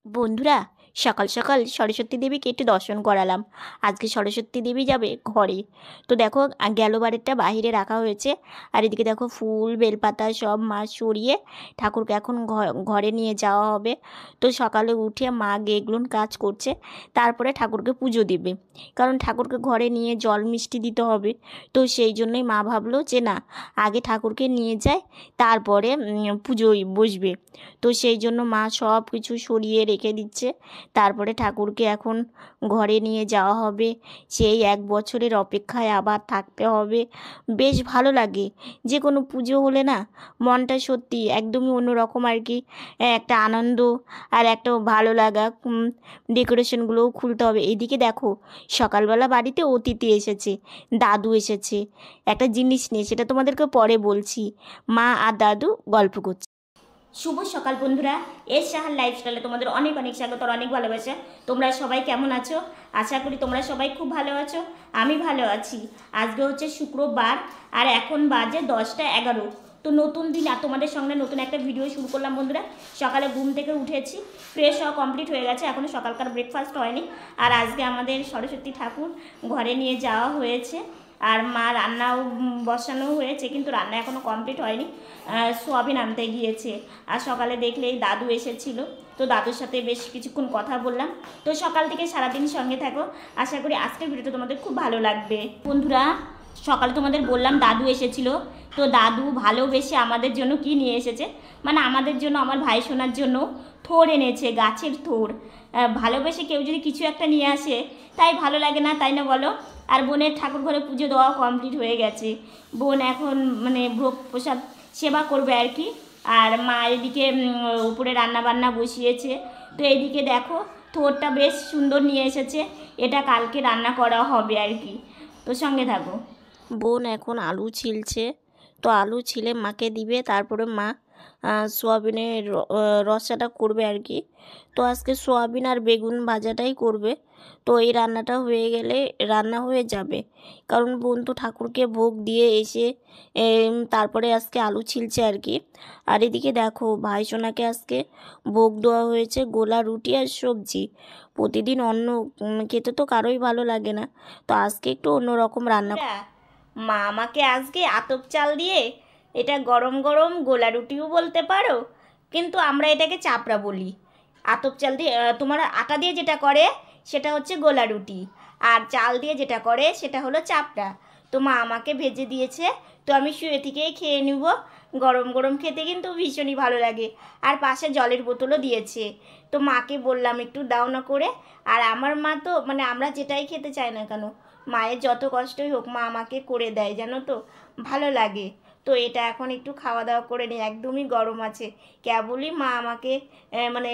বন্ধুরা, সকাল সকাল সরস্বতী দেবীকে একটু দর্শন করালাম। আজকে সরস্বতী দেবী যাবে ঘরে। তো দেখো, গেল বারেরটা বাহিরে রাখা হয়েছে। আর এদিকে দেখো, ফুল বেলপাতা সব মাছ সরিয়ে ঠাকুরকে এখন ঘরে নিয়ে যাওয়া হবে। তো সকালে উঠে মা এগুলো কাজ করছে, তারপরে ঠাকুরকে পুজো দেবে। কারণ ঠাকুরকে ঘরে নিয়ে জল মিষ্টি দিতে হবে। তো সেই জন্যই মা ভাবলো যে না, আগে ঠাকুরকে নিয়ে যায়, তারপরে পুজোয় বসবে। তো সেই জন্য মা সব কিছু সরিয়ে রেখে দিচ্ছে। তারপরে ঠাকুরকে এখন ঘরে নিয়ে যাওয়া হবে। সেই 1 বছরের অপেক্ষায় আবার থাকতে হবে। বেশ ভালো লাগে। যে কোনো পুজো হলে না, মনটা সত্যি একদমই অন্যরকম আর কি। একটা আনন্দ আর একটা ভালো লাগা। ডেকোরেশনগুলোও খুলতে হবে। এদিকে দেখো, সকালবেলা বাড়িতে অতিথি এসেছে, দাদু এসেছে একটা জিনিস নিয়ে, সেটা তোমাদেরকে পরে বলছি। মা আর দাদু গল্প করছে। শুভ সকাল বন্ধুরা, এস সাহার লাইফস্টাইলে তোমাদের অনেক অনেক স্বাগত আর অনেক ভালোবাসা। তোমরা সবাই কেমন আছো? আশা করি তোমরা সবাই খুব ভালো আছো। আমি ভালো আছি। আজকে হচ্ছে শুক্রবার আর এখন বাজে 10টা 11। তো নতুন দিন আর তোমাদের সঙ্গে নতুন একটা ভিডিও শুরু করলাম বন্ধুরা। সকালে ঘুম থেকে উঠেছি, ফ্রেশ হওয়া কমপ্লিট হয়ে গেছে, এখনও সকালকার ব্রেকফাস্ট হয়নি। আর আজকে আমাদের সরস্বতী ঠাকুর ঘরে নিয়ে যাওয়া হয়েছে। আর মা রান্নাও বসানো হয়েছে, কিন্তু রান্না এখনও কমপ্লিট হয়নি। সোয়াবিন আনতে গিয়েছে। আর সকালে দেখলেই দাদু এসেছিল, তো দাদুর সাথে বেশ কিছুক্ষণ কথা বললাম। তো সকাল থেকে সারাদিন সঙ্গে থাকো। আশা করি আজকের ভিডিওটা তোমাদের খুব ভালো লাগবে বন্ধুরা। সকালে তোমাদের বললাম দাদু এসেছিল। তো দাদু ভালোবেসে আমাদের জন্য কি নিয়ে এসেছে, মানে আমাদের জন্য, আমার ভাই সোনার জন্য থোড় এনেছে, গাছের থোড়। ভালোবেসে কেউ যদি কিছু একটা নিয়ে আসে, তাই ভালো লাগে না, তাই না বলো? আর বোনের ঠাকুর ঘরে পুজো দেওয়া কমপ্লিট হয়ে গেছে। বোন এখন মানে ভোগ প্রসাদ সেবা করবে আর কি। আর মা এদিকে উপরে রান্নাবান্না বসিয়েছে। তো এইদিকে দেখো, থোড়টা বেশ সুন্দর নিয়ে এসেছে। এটা কালকে রান্না করা হবে আর কি। তো সঙ্গে থাকো। বোন এখন আলু ছিলছে। তো আলু ছিলে মাকে দিবে, তারপরে মা সোয়াবিনের রসাটা করবে আর কি। তো আজকে সোয়াবিন আর বেগুন ভাজাটাই করবে। তো এই রান্নাটা হয়ে গেলে রান্না হয়ে যাবে। কারণ বোন তো ঠাকুরকে ভোগ দিয়ে এসে তারপরে আজকে আলু ছিলছে আর কি। আর এদিকে দেখো, ভাই সোনাকে আজকে ভোগ দেওয়া হয়েছে গোলা রুটি আর সবজি। প্রতিদিন অন্য খেতে তো কারোই ভালো লাগে না। তো আজকে একটু অন্যরকম রান্না। মা আমাকে আজকে আতপ চাল দিয়ে, এটা গরম গরম গোলা রুটিও বলতে পারো, কিন্তু আমরা এটাকে চাপড়া বলি। আতপ চাল দিয়ে, তোমার আটা দিয়ে যেটা করে সেটা হচ্ছে গোলা রুটি, আর চাল দিয়ে যেটা করে সেটা হলো চাপড়া। তো মা আমাকে ভেজে দিয়েছে, তো আমি শুয়ে থেকেই খেয়ে নিব। গরম গরম খেতে কিন্তু ভীষণই ভালো লাগে। আর পাশে জলের বোতলও দিয়েছে। তো মাকে বললাম একটু দাও না করে। আর আমার মা তো মানে আমরা যেটাই খেতে চাই না কেন, মায়ের যত কষ্টই হোক মা আমাকে করে দেয়, জানো তো, ভালো লাগে। তো এটা এখন একটু খাওয়া দাওয়া করে নিই, একদমই গরম আছে। কেবলই মা আমাকে মানে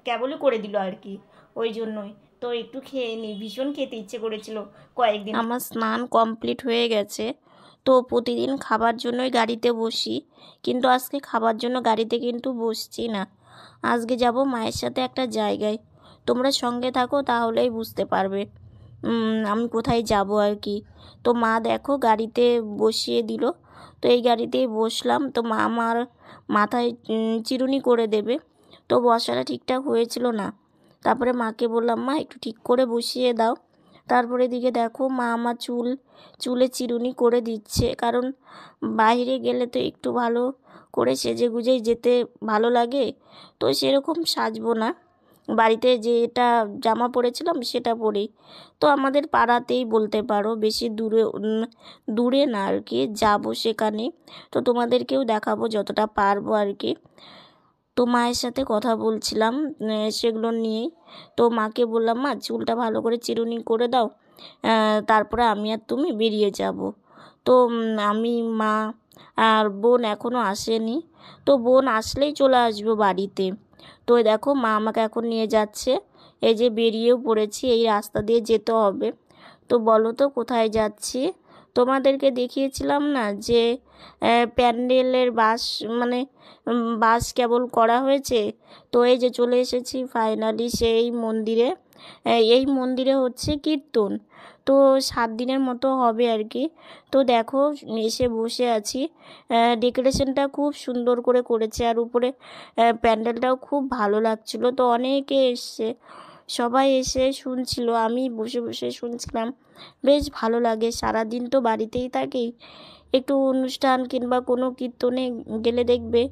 কেবলই করে দিল আর কি, ওই জন্যই। তো একটু খেয়ে নিই, ভীষণ খেতে ইচ্ছে করেছিল কয়েকদিন। আমার স্নান কমপ্লিট হয়ে গেছে। তো প্রতিদিন খাবার জন্যই গাড়িতে বসি, কিন্তু আজকে খাবার জন্য গাড়িতে কিন্তু বসছি না। আজকে যাব মায়ের সাথে একটা জায়গায়। তোমরা সঙ্গে থাকো, তাহলেই বুঝতে পারবে আমি কোথায় যাব আর কি। তো মা দেখো গাড়িতে বসিয়ে দিল। তো এই গাড়িতেই বসলাম। তো মা আমার মাথায় চিরুনি করে দেবে। তো বসাটা ঠিকঠাক হয়েছিল না। তারপরে মাকে বললাম, মা একটু ঠিক করে বসিয়ে দাও। তারপরে এদিকে দেখো, মা আমার চুলে চিরুনি করে দিচ্ছে। কারণ বাইরে গেলে তো একটু ভালো করে সেজে গুজেই যেতে ভালো লাগে। তো সেরকম সাজবো না, বাড়িতে যেটা জামা পরেছিলাম সেটা পরেই। তো আমাদের পাড়াতেই বলতে পারো, বেশি দূরে না আর কি, যাবো সেখানে। তো তোমাদেরকেও দেখাবো যতটা পারবো আর কি। তো মায়ের সাথে কথা বলছিলাম সেগুলো নিয়েই। তো মাকে বললাম, মা চুলটা ভালো করে চিরুনি করে দাও, তারপরে আমি আর তুমি বেরিয়ে যাব। তো আমি, মা আর বোন এখনও আসেনি। তো বোন আসলেই চলে আসবো বাড়িতে। তো দেখো, মা আমাকে এখন নিয়ে যাচ্ছে। এই যে বেরিয়েও পড়েছি, এই রাস্তা দিয়ে যেতে হবে। তো বলো তো কোথায় যাচ্ছি? তোমাদেরকে দেখিয়েছিলাম না যে প্যান্ডেলের বাস, মানে বাস কেবল করা হয়েছে। তো এই যে চলে এসেছি ফাইনালি সেই মন্দিরে। এই মন্দিরে হচ্ছে কীর্তন, তো 7 দিনের মতো হবে আর কি। তো দেখো এসে বসে আছি, ডেকোরেশনটা খুব সুন্দর করে করেছে, আর উপরে প্যান্ডেলটাও খুব ভালো লাগছিলো। তো অনেকে এসছে, সবাই এসে শুনছিল, আমি বসে বসে শুনছিলাম। বেশ ভালো লাগে, সারাদিন তো বাড়িতেই থাকি, একটু অনুষ্ঠান কিংবা কোনো কীর্তনে গেলে দেখবে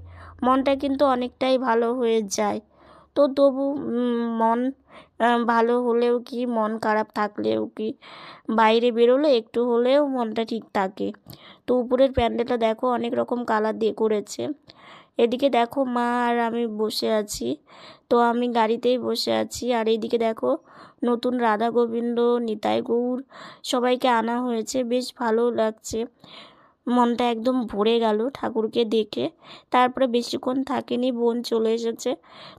মনটা কিন্তু অনেকটাই ভালো হয়ে যায়। তো তবু মন ভালো হলেও কি, মন খারাপ থাকলেও কি, বাইরে বেরোলে একটু হলেও মনটা ঠিক থাকে। তো উপরের প্যান্ডেলটা দেখো অনেক রকম কালার দিয়ে করেছে। এদিকে দেখো মা আর আমি বসে আছি, তো আমি গাড়িতেই বসে আছি। আর এইদিকে দেখো নতুন রাধা গোবিন্দ, নিতাই গৌর সবাইকে আনা হয়েছে, বেশ ভালো লাগছে, মনটা একদম ভরে গেল ঠাকুরকে দেখে। তারপরে বেশিক্ষণ থাকিনি, বোন চলে এসেছে,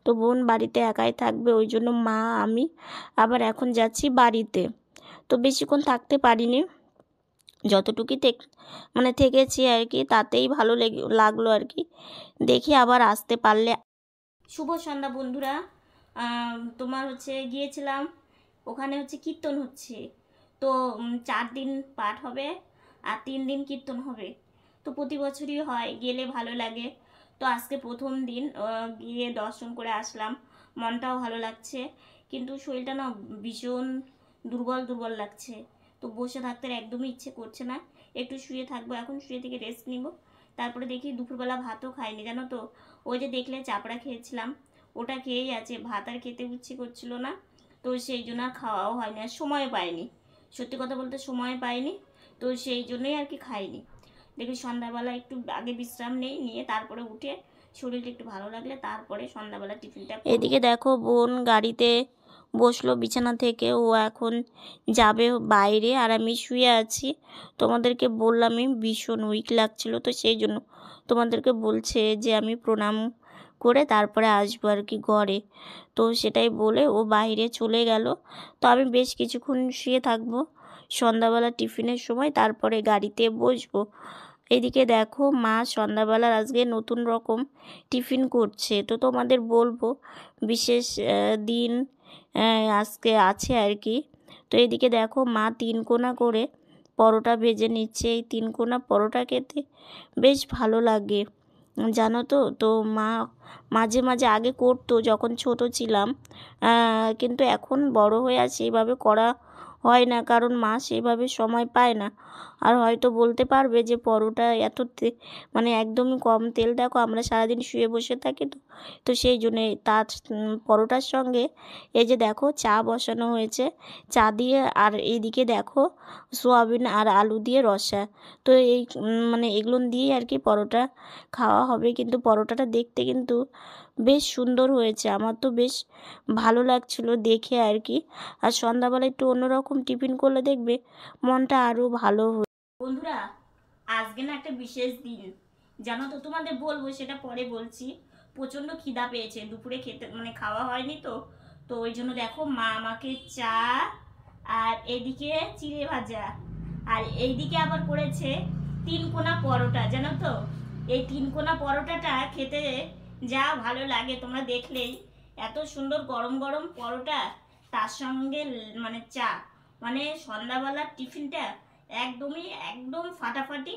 তো বোন বাড়িতে একাই থাকবে, ওই জন্য মা আমি আবার এখন যাচ্ছি বাড়িতে। তো বেশিক্ষণ থাকতে পারিনি, যতটুকুই মানে থেকেছি আর কি, তাতেই ভালো লাগলো আর কি, দেখি আবার আসতে পারলে। শুভ সন্ধ্যা বন্ধুরা, তোমার হচ্ছে গিয়েছিলাম, ওখানে হচ্ছে কীর্তন হচ্ছে, তো 4 দিন পাঠ হবে আর 3 দিন কীর্তন হবে। তো প্রতি বছরই হয়, গেলে ভালো লাগে। তো আজকে প্রথম দিন গিয়ে দর্শন করে আসলাম, মনটাও ভালো লাগছে, কিন্তু শরীরটা না ভীষণ দুর্বল দুর্বল লাগছে। তো বসে থাকতে একদমই ইচ্ছে করছে না, একটু শুয়ে থাকবো, এখন শুয়ে থেকে রেস্ট নিব। তারপরে দেখি দুপুরবেলা ভাতও খাইনি জানো তো, ওই যে দেখলে চাপড়া খেয়েছিলাম, ওটা খেয়েই আছে, ভাত আর খেতে ইচ্ছে করছিল না। তো সেই জন্য আর খাওয়াও হয়নি, আর সময় পাইনি, সত্যি কথা বলতে সময় পাইনি, তো সেই জন্যই আর কি খাইনি। দেখি সন্ধ্যাবেলা একটু আগে বিশ্রাম নিয়ে তারপরে উঠে শরীরটা একটু ভালো লাগলে তারপরে সন্ধ্যাবেলা টিফিনটা। এদিকে দেখো বোন গাড়িতে বসলো বিছানা থেকে, ও এখন যাবে বাইরে, আর আমি শুয়ে আছি। তোমাদেরকে বললামই ভীষণ উইক লাগছিল, তো সেই জন্য তোমাদেরকে বলছে যে আমি প্রণাম করে তারপরে আসবো আর কি ঘরে। তো সেটাই বলে ও বাইরে চলে গেল। তো আমি বেশ কিছুক্ষণ শুয়ে থাকবো, সন্ধ্যাবেলা টিফিনের সময় তারপরে গাড়িতে বসবো। এদিকে দেখো মা সন্ধ্যাবেলার আজকে নতুন রকম টিফিন করছে, তো তোমাদের বলবো বিশেষ দিন আজকে আছে আর কি। তো এদিকে দেখো মা 3 কোনা করে পরোটা ভেজে নিচ্ছে, এই 3 কোনা পরোটা খেতে বেশ ভালো লাগে জানো তো। তো মা মাঝে মাঝে আগে করতো যখন ছোট ছিলাম, কিন্তু এখন বড় হয়ে আর সেইভাবে করা হয় না, কারণ মা সেইভাবে সময় পায় না। আর হয়তো বলতে পারবে যে পরোটা এত মানে একদমই কম তেল, দেখো আমরা সারাদিন শুয়ে বসে থাকি, তো তো সেই জন্যে তার পরোটার সঙ্গে এই যে দেখো চা বসানো হয়েছে, চা দিয়ে, আর এইদিকে দেখো সোয়াবিন আর আলু দিয়ে রসা। তো এই মানে এগুলো দিয়ে আর কি পরোটা খাওয়া হবে। কিন্তু পরোটাটা দেখতে কিন্তু বেশ সুন্দর হয়েছে, আমার তো বেশ ভালো লাগছিল দেখে আর কি। আর সন্ধ্যাবেলা একটু অন্যরকম টিফিন করলে দেখবে মনটা আরও ভালো হয়। বন্ধুরা আজকে না একটা বিশেষ দিন জানো তো, তোমাদের বলবো সেটা পরে বলছি। প্রচণ্ড খিদা পেয়েছে, দুপুরে খেতে মানে খাওয়া হয়নি, তো তো ওই জন্য দেখো মা আমাকে চা আর এদিকে চিড়ে ভাজা আর এইদিকে আবার করেছে 3 কোনা পরোটা জানো তো। এই 3 কোনা পরোটাটা খেতে যা ভালো লাগে তোমরা দেখলেই, এত সুন্দর গরম গরম পরোটা, তার সঙ্গে মানে চা, মানে সন্ধ্যাবেলার টিফিনটা একদমই একদম ফাটাফাটি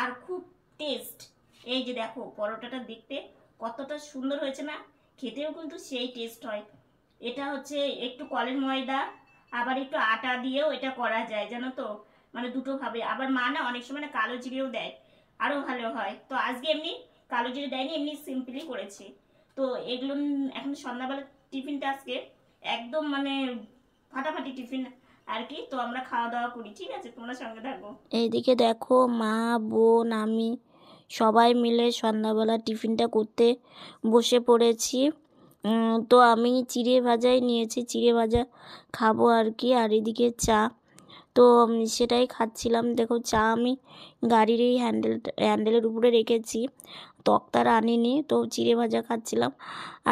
আর খুব টেস্ট। এই যে দেখো পরোটাটা দেখতে কতটা সুন্দর হয়েছে না, খেতেও কিন্তু সেই টেস্ট হয়। এটা হচ্ছে একটু কলের ময়দা আবার একটু আটা দিয়েও এটা করা যায় জানো তো, মানে দুটো ভাবে। আবার মা না অনেক সময় না কালো জিরেও দেয়, আরও ভালো হয়। তো আজকে এমনি কালো জিরে দেয়নি, এমনি সিম্পলি করেছি। তো এগুলো এখন সন্ধ্যাবেলা টিফিনটা আজকে একদম মানে ফাটাফাটি টিফিন আর কি। তো আমরা খাওয়া দাওয়া করি, ঠিক আছে, তোমরা সঙ্গে থাকো। এইদিকে দেখো মা বোন আমি সবাই মিলে সন্ধ্যাবেলা টিফিনটা করতে বসে পড়েছি। তো আমি চিড়ে ভাজাই নিয়েছি, চিড়ে ভাজা খাবো আর কি, আর এদিকে চা। তো সেটাই খাচ্ছিলাম। দেখো চা আমি গাড়ির এই হ্যান্ডেলের উপরে রেখেছি, তক্তার আনিনি, তো চিড়ে ভাজা খাচ্ছিলাম।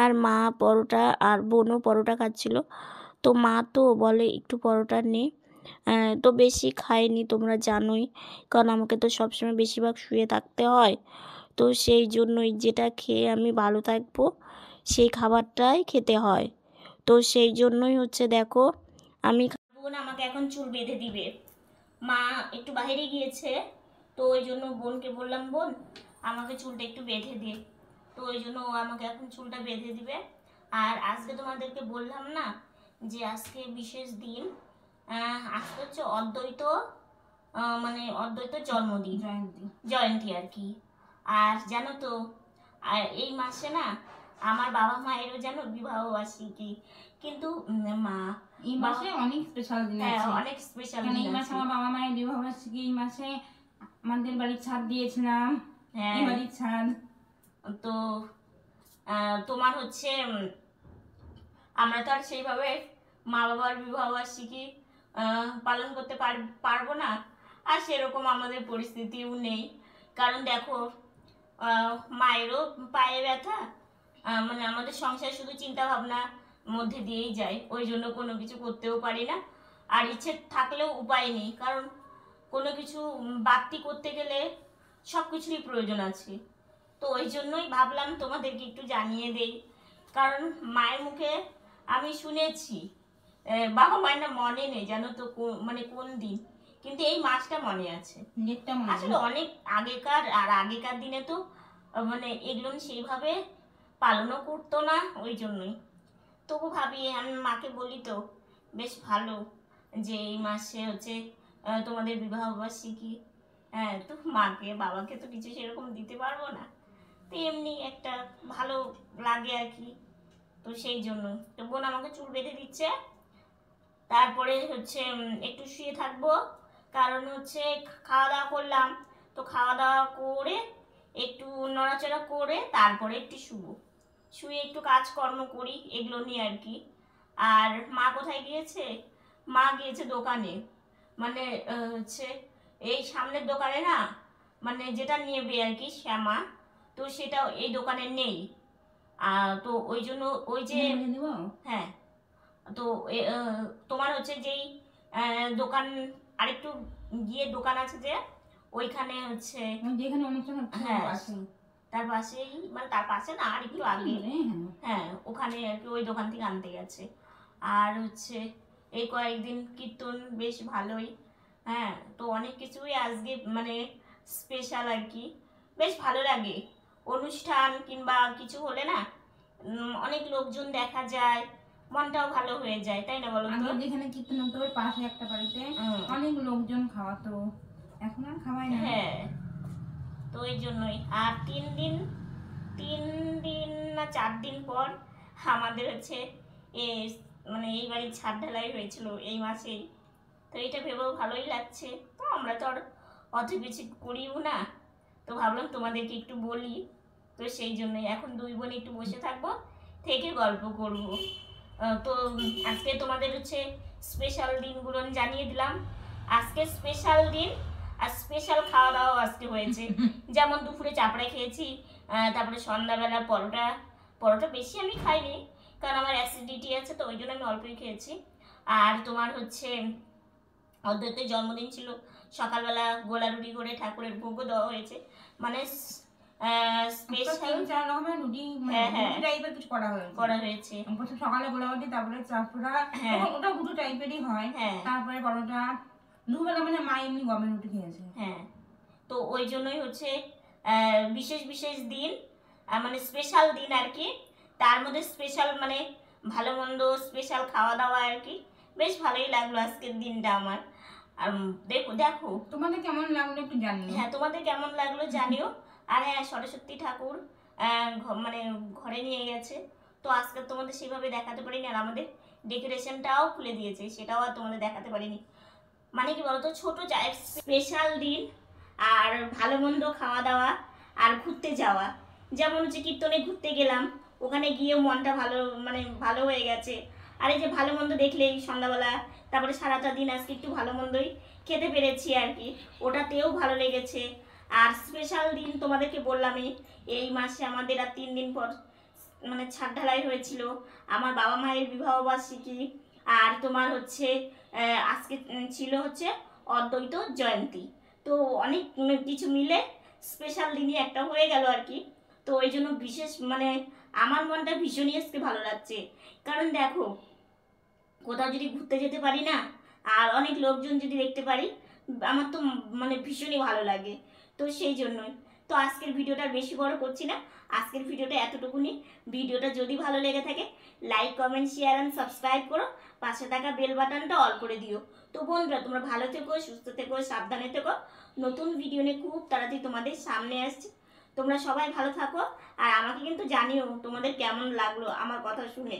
আর মা পরোটা আর বোনও পরোটা খাচ্ছিল। তো মা তো বলে একটু পরোটা নে, তো বেশি খাইনি তোমরা জানোই, কারণ আমাকে তো সবসময় বেশিরভাগ শুয়ে থাকতে হয়। তো সেই জন্যই যেটা খেয়ে আমি ভালো থাকবো সেই খাবারটাই খেতে হয়। তো সেই জন্যই হচ্ছে দেখো আমি বোন আমাকে এখন চুল বেঁধে দিবে। মা একটু বাইরে গিয়েছে, তো ওই জন্য বোনকে বললাম, বোন আমাকে চুলটা একটু বেঁধে দে। তো ওই জন্য ও আমাকে এখন চুলটা বেঁধে দিবে। আর আজকে তোমাদেরকে বললাম না যে আজকে বিশেষ দিন, আজকে হচ্ছে অদ্বৈত মানে অদ্বৈত জন্মদিন, জয়ন্তী আর কি। আর জানো তো এই মাসে না আমার বাবা মায়েরও যেন বিবাহ বার্ষিকী, কিন্তু মা এই মাসে অনেক স্পেশাল দিন আছে। অনেক স্পেশাল দিন এই মাসে আমার বাবা মায়ের বিবাহ বার্ষিকী। এই মাসে আমাদের বাড়ির ছাদ দিয়েছিলাম, এই বাড়ির ছাদ। তো তোমার হচ্ছে আমরা তো আর সেইভাবে মা বাবার বিবাহ বার্ষিকী পালন করতে পারবো না, আর সেরকম আমাদের পরিস্থিতিও নেই। কারণ দেখো মায়েরও পায়ে ব্যথা, মানে আমাদের সংসার শুধু চিন্তা ভাবনা মধ্যে দিয়েই যায়, ওই জন্য কোনো কিছু করতেও পারি না। আর ইচ্ছে থাকলেও উপায় নেই, কারণ কোনো কিছু বাড়তি করতে গেলে সব কিছুরই প্রয়োজন আছে। তো ওই জন্যই ভাবলাম তোমাদেরকে একটু জানিয়ে দেই, কারণ মায়ের মুখে আমি শুনেছি বাবা মায়ের না মনে নেই জানো তো মানে কোন দিন, কিন্তু এই মাসটা মনে আছে। আসলে অনেক আগেকার দিনে তো মানে এগুলো সেইভাবে পালনও করতো না, ওই জন্যই। তবু ভাবি, আমি মাকে বলি তো বেশ ভালো যে এই মাসে হচ্ছে তোমাদের বিবাহ বার্ষিকী। হ্যাঁ, তো মাকে বাবাকে তো কিছু সেরকম দিতে পারবো না, তো এমনি একটা ভালো লাগে আর কি। তো সেই জন্য তো বোন আমাকে চুল বেঁধে দিচ্ছে, তারপরে হচ্ছে একটু শুয়ে থাকবো, কারণ হচ্ছে খাওয়া দাওয়া করলাম, তো খাওয়া দাওয়া করে একটু নড়াচড়া করে তারপরে একটু শুয়ে একটু কাজকর্ম করি, এগুলো নিয়ে আর কি। আর মা কোথায় গিয়েছে? মা গিয়েছে দোকানে, মানে হচ্ছে এই সামনের দোকানে না, মানে যেটা নেবে আর কি শ্যামা, তো সেটা এই দোকানে নেই। তো ওই জন্য ওই যে হ্যাঁ, তো তোমার হচ্ছে যেই দোকান আরেকটু গিয়ে দোকান আছে যে ওইখানে হচ্ছে যেখানে অনুষ্ঠান হ্যাঁ তার পাশেই, মানে তার পাশে না আর একটু আগে, হ্যাঁ ওখানে আর কি ওই দোকান থেকে আনতে গেছে। আর হচ্ছে এই কয়েকদিন কীর্তন বেশ ভালোই, হ্যাঁ তো অনেক কিছুই আজকে মানে স্পেশাল আর কি, বেশ ভালো লাগে। অনুষ্ঠান কিংবা কিছু হলে না অনেক লোকজন দেখা যায়, মনটাও ভালো হয়ে যায়, তাই না বলো তো? যেখানে কীর্তন হতো ওর পাশে একটা বাড়িতে অনেক লোকজন খাওয়াতো, এখন আর খাওয়াই না। হ্যাঁ, তো ওই জন্যই। আর 3 দিন না 4 দিন পর আমাদের হচ্ছে মানে এই বাড়ির ছাদ ঢালাই হয়েছিল এই মাসেই, তো এটা ভেবেও ভালোই লাগছে। তো আমরা তো আর অত কিছু করিও না, তো ভাবলাম তোমাদেরকে একটু বলি। তো সেই জন্যই এখন 2 বোন একটু বসে থাকবো, থেকে গল্প করব। তো আজকে তোমাদের হচ্ছে স্পেশাল দিনগুলো জানিয়ে দিলাম। আজকে স্পেশাল দিন, আর স্পেশাল খাওয়া দাওয়া আজকে হয়েছে। যেমন দুপুরে চাপড়া খেয়েছি, তারপরে সন্ধ্যাবেলা পরোটা বেশি আমি খাইনি, কারণ আমার অ্যাসিডিটি আছে, তো ওই জন্য আমি অল্পই খেয়েছি। আর তোমার হচ্ছে অদ্বৈতের জন্মদিন ছিল, সকালবেলা গোলা রুটি করে ঠাকুরের ভোগও দেওয়া হয়েছে, মানে স্পেশাল টাইপের কিছু করা হয়েছে। প্রথম সকালে গোলা রুটি, তারপরে চাপড়া, ওটা গুঁটো টাইপেরই হয়, তারপরে পরোটা, দুবেলা মানে মা এমনি গমের রুটি খেয়েছে। হ্যাঁ, তো ওই জন্যই হচ্ছে বিশেষ দিন, মানে স্পেশাল দিন আর কি। তার মধ্যে স্পেশাল মানে ভালো মন্দ স্পেশাল খাওয়া দাওয়া আর কি, বেশ ভালোই লাগলো আজকের দিনটা আমার। আর দেখো তোমাদের কেমন লাগলো একটু জানিও। হ্যাঁ, তোমাদের কেমন লাগলো জানিও। আর হ্যাঁ, সরস্বতী ঠাকুর মানে ঘরে নিয়ে গেছে, তো আজকে তোমাদের সেভাবে দেখাতে পারিনি। আর আমাদের ডেকোরেশনটাও খুলে দিয়েছে, সেটাও আর তোমাদের দেখাতে পারিনি। মানে কি বলতো, ছোট স্পেশাল দিন আর ভালো মন্দ খাওয়া দাওয়া আর ঘুরতে যাওয়া, যেমন হচ্ছে কীর্তনে ঘুরতে গেলাম, ওখানে গিয়েও মনটা ভালো হয়ে গেছে। আর এই যে ভালো মন্দ দেখলেই সন্ধ্যাবেলা, তারপরে সারাটা দিন আজকে একটু ভালো মন্দই খেতে পেরেছি আর কি, ওটাতেও ভালো লেগেছে। আর স্পেশাল দিন তোমাদেরকে বললামই, এই মাসে আমাদের আর 3 দিন পর মানে ছাদ ঢালাই হয়েছিল, আমার বাবা মায়ের বিবাহ বার্ষিকী। আর তোমার হচ্ছে আজকে ছিল হচ্ছে অদ্বৈত জয়ন্তী, তো অনেক কিছু মিলে স্পেশাল দিনই একটা হয়ে গেল আর কি। তো ওই জন্য বিশেষ মানে আমার মনটা ভীষণই আজকে ভালো লাগছে। কারণ দেখো, কোথাও যদি ঘুরতে যেতে পারি না, আর অনেক লোকজন যদি দেখতে পারি, আমার তো মানে ভীষণই ভালো লাগে। তো সেই জন্যই তো আজকের ভিডিওটা বেশি বড় করছি না, আজকের ভিডিওটা এতটুকুনি। ভিডিওটা যদি ভালো লেগে থাকে like comment share and subscribe করো, পাশে থাকা বেল বাটনটা অল করে দিও। তো বন্ধুরা, তোমরা ভালো থেকো, সুস্থ থেকো, সাবধানে থেকো। নতুন ভিডিও নিয়ে খুব তাড়াতাড়ি তোমাদের সামনে আসছে। তোমরা সবাই ভালো থাকো, আর আমাকে কিন্তু জানিও তোমাদের কেমন লাগলো আমার কথা শুনে।